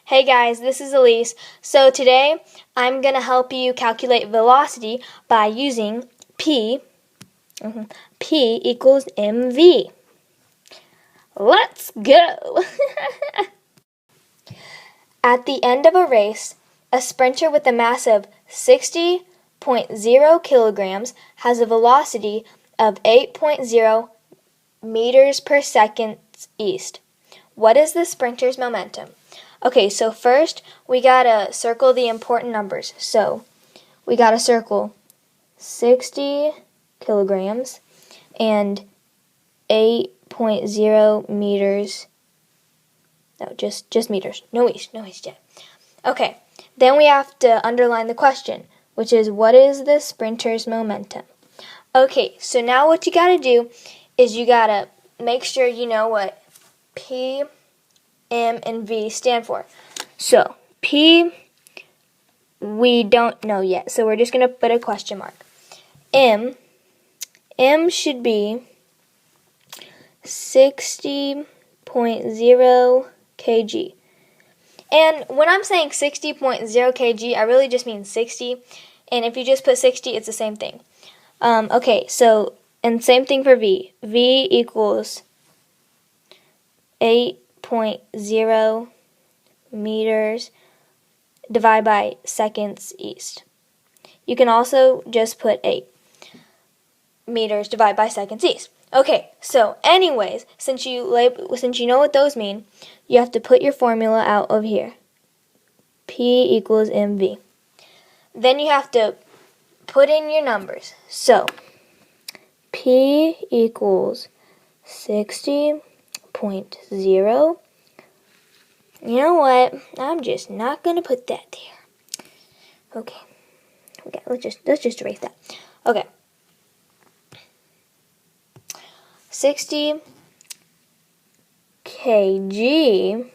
Hey guys, this is Elise. So today I'm going to help you calculate velocity by using P. P equals mv. Let's go! At the end of a race, a sprinter with a mass of 60.0 kilograms has a velocity of 8.0 meters per second east. What is the sprinter's momentum? Okay, so first we gotta circle the important numbers. So we gotta circle 60 kilograms and 8.0 meters. No, just meters. No east yet. Okay, then we have to underline the question, which is what is the sprinter's momentum? Okay, so now what you gotta do is you gotta make sure you know what P, M, and V stand for. So, P, we don't know yet, so we're just going to put a question mark. M should be 60.0 kg. And when I'm saying 60.0 kg, I really just mean 60. And if you just put 60, it's the same thing. Okay, so, and same thing for V. V equals 8.0 meters divided by seconds east. You can also just put 8 meters divided by seconds east. Okay, so anyways, since you know what those mean, you have to put your formula out of here. P equals mv. Then you have to put in your numbers. So, P equals 60.0. You know what? I'm just not going to put that there. Okay, let's just erase that. Okay. 60 kg.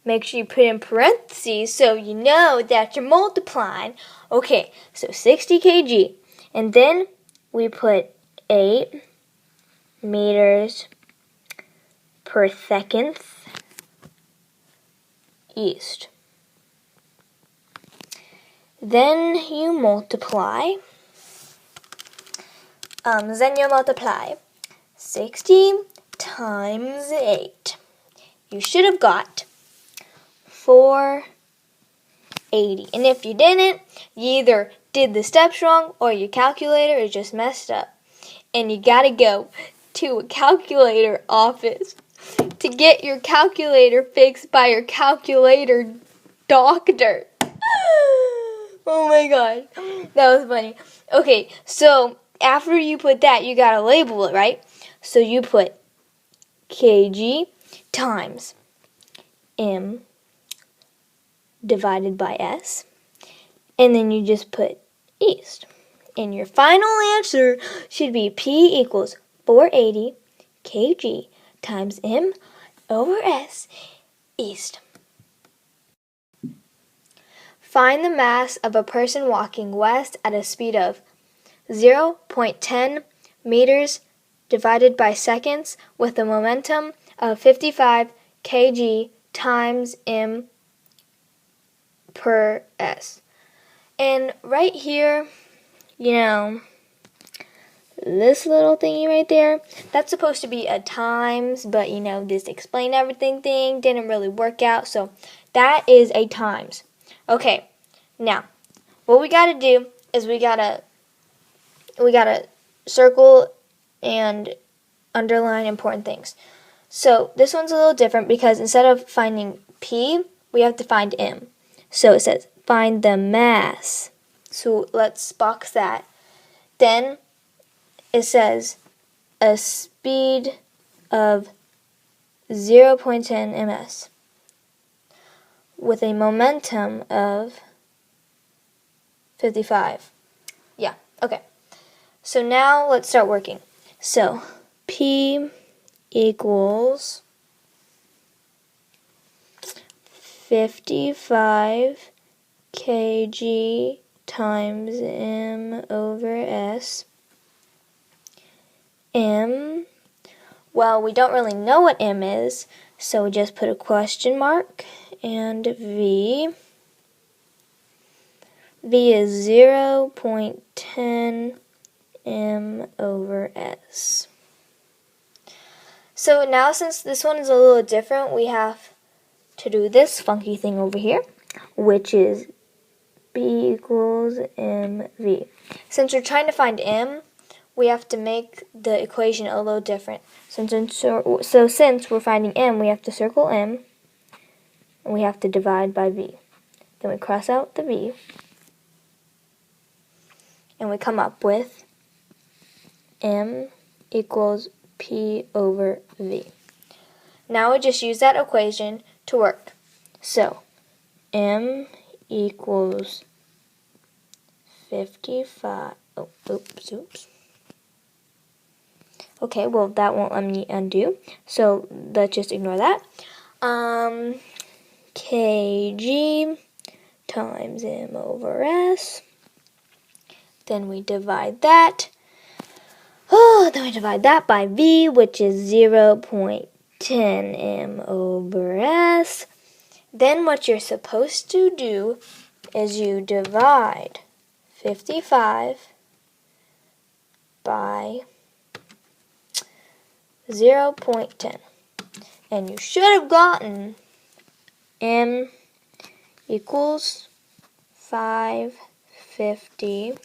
Make sure you put in parentheses so you know that you're multiplying. Okay, so 60 kg. And then we put 8 meters per second east. Then you multiply. 60 times 8. You should have got 480. And if you didn't, you either did the steps wrong or your calculator is just messed up. And you gotta go to a calculator office to get your calculator fixed by your calculator doctor. Oh my god, that was funny. Okay, so after you put that, you gotta label it, right? So you put kg times m divided by s, and then you just put east. And your final answer should be P equals 480 kg times m over s east. Find the mass of a person walking west at a speed of 0.10 meters divided by seconds with a momentum of 55 kg times m per s. And right here, this little thingy right there, that's supposed to be a times, but this explain everything thing didn't really work out, so that is a times. Okay, now, what we gotta do is we gotta circle and underline important things. So this one's a little different because instead of finding P, we have to find M. So it says, find the mass. So let's box that. Then it says a speed of 0.10 ms with a momentum of 55. Yeah, okay. So now let's start working. So P equals 55 kg times m over s. M, well, we don't really know what m is, so we just put a question mark and V. V is 0.10 m over s. So now since this one is a little different, we have to do this funky thing over here, which is B equals mv. Since we're trying to find m, we have to make the equation a little different. So since we're finding m, we have to circle m, and we have to divide by v. Then we cross out the v, and we come up with m equals p over v. Now we just use that equation to work. So m equals 55. Oops. Okay, well that won't let me undo, so let's just ignore that. Kg times m over s. Then we divide that. Then we divide that by v, which is 0.10 m over s. Then what you're supposed to do is you divide 55 by 0.10. And you should have gotten m equals 550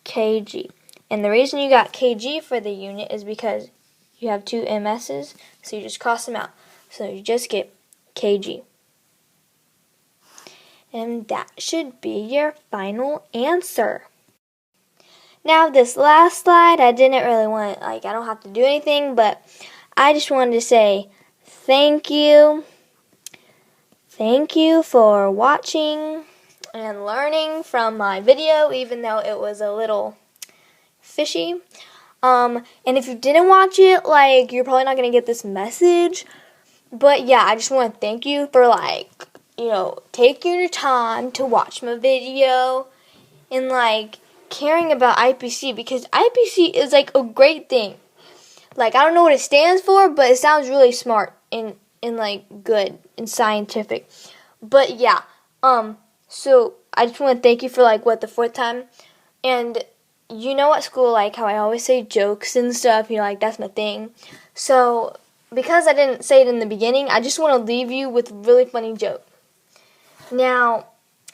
kg. And the reason you got kg for the unit is because you have two MS's, so you just cross them out. So you just get kg. And that should be your final answer. Now this last slide, I didn't really want, I don't have to do anything, but I just wanted to say thank you. Thank you for watching and learning from my video, even though it was a little fishy. And if you didn't watch it, you're probably not going to get this message. But yeah, I just want to thank you for taking your time to watch my video and caring about IPC, because IPC is a great thing. I don't know what it stands for, but it sounds really smart and good and scientific. But yeah, so I just want to thank you for the fourth time. And at school, how I always say jokes and stuff, that's my thing. So because I didn't say it in the beginning, I just want to leave you with a really funny joke. Now,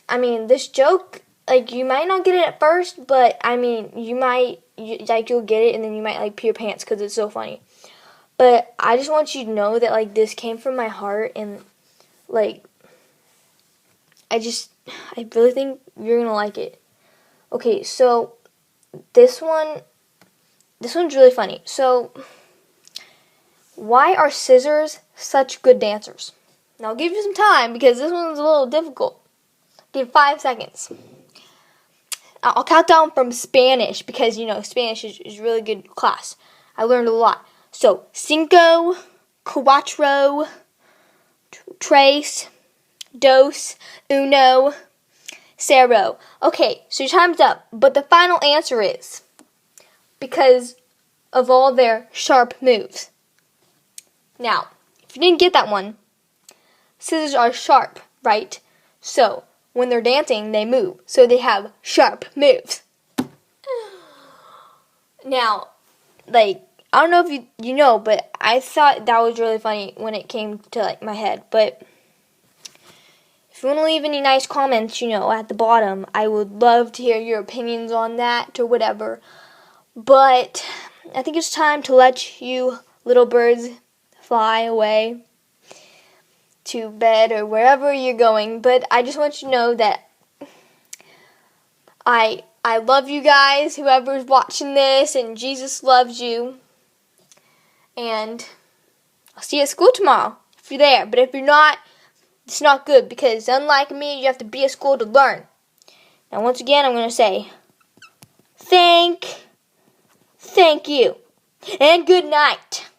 this joke, you might not get it at first, but you might, you'll get it, and then you might pee your pants because it's so funny. But I just want you to know that this came from my heart, and I really think you're gonna like it. Okay, so this one's really funny. So, why are scissors such good dancers? Now I'll give you some time because this one's a little difficult. Give 5 seconds. I'll count down from Spanish because, Spanish is really good class. I learned a lot. So, 5, 4, 3, 2, 1, 0. Okay, so your time's up. But the final answer is because of all their sharp moves. Now, if you didn't get that one, scissors are sharp, right? So, when they're dancing, they move. So they have sharp moves. Now, I don't know if you know, but I thought that was really funny when it came to my head. But if you want to leave any nice comments, at the bottom, I would love to hear your opinions on that or whatever. But I think it's time to let you little birds fly away to bed or wherever you're going. But I just want you to know that I love you guys, whoever's watching this, and Jesus loves you. And I'll see you at school tomorrow if you're there. But if you're not, it's not good, because unlike me, you have to be at school to learn. Now once again, I'm going to say thank you, and good night.